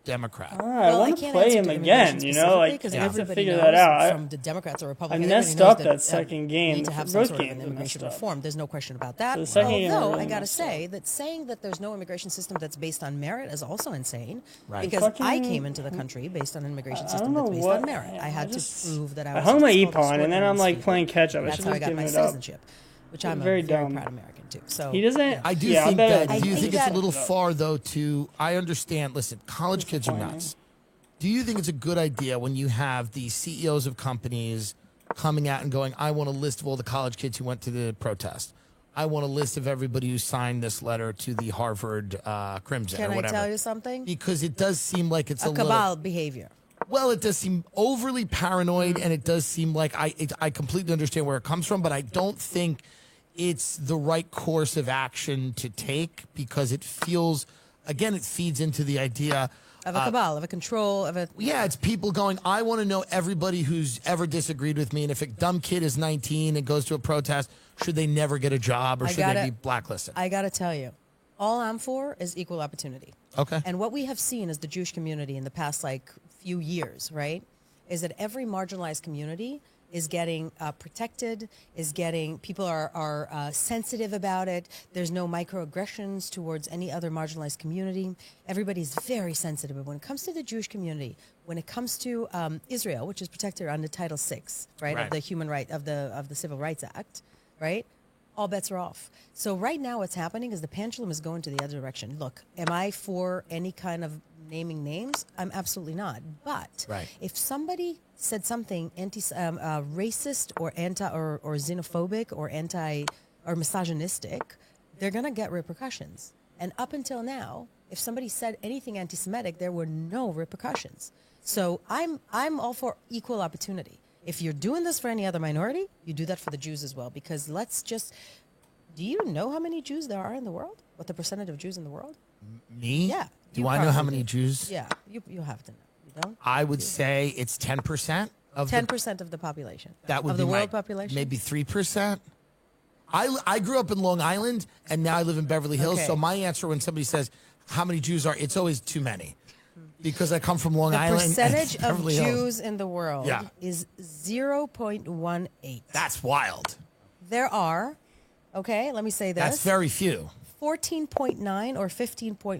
Democrat. I want to play him again, you know, like, I have to figure that out. From the Democrats or Republicans, I messed up that second game. Need to have some sort of an immigration reform. There's no question about that. So Although, I got to say that saying that there's no immigration system that's based on merit is also insane. Right. Because I came into the country based on an immigration system that's based on merit. I had to prove that I was. I hung my EPON, and then I'm like playing catch up. That's how I got my citizenship. Which I'm very a very dumb. proud American too. So he doesn't. I do think that. Do you think it's a little far though? I understand. Listen, college kids are nuts. Do you think it's a good idea when you have the CEOs of companies coming out and going, I want a list of all the college kids who went to the protest. I want a list of everybody who signed this letter to the Harvard Crimson or whatever. Can I tell you something? Because it does seem like it's a cabal behavior. Well, it does seem overly paranoid, and it does seem like I completely understand where it comes from, but I don't think it's the right course of action to take because it feels, again, it feeds into the idea of a cabal, of a control, of a... Yeah, it's people going, I want to know everybody who's ever disagreed with me, and if a dumb kid is 19 and goes to a protest, should they never get a job or should they be blacklisted? I got to tell you, all I'm for is equal opportunity. Okay. And what we have seen as the Jewish community in the past, few years, right, is that every marginalized community is getting protected, people are sensitive about it. There's no microaggressions towards any other marginalized community. Everybody's very sensitive. But when it comes to the Jewish community, when it comes to Israel, which is protected under Title VI, right, of the Human Right of the Civil Rights Act, right, all bets are off. So right now what's happening is the pendulum is going to the other direction. Look, am I for any kind of naming names? I'm absolutely not. But if somebody said something racist or or xenophobic or misogynistic, they're going to get repercussions. And up until now, if somebody said anything anti-Semitic, there were no repercussions. So I'm all for equal opportunity. If you're doing this for any other minority, you do that for the Jews as well. Because do you know how many Jews there are in the world? What the percentage of Jews in the world? Me? Yeah. Do I know how many Jews? Yeah, you have to know. You don't? I would say it's 10% of 10% of the population. That would of be the world population. Maybe 3%. I grew up in Long Island, and now I live in Beverly Hills. So my answer when somebody says how many Jews are, it's always too many, because I come from Long Island. The percentage of Beverly Jews Hills in the world is 0.18. That's wild. There are, let me say this. That's very few. 14.9 or 15.1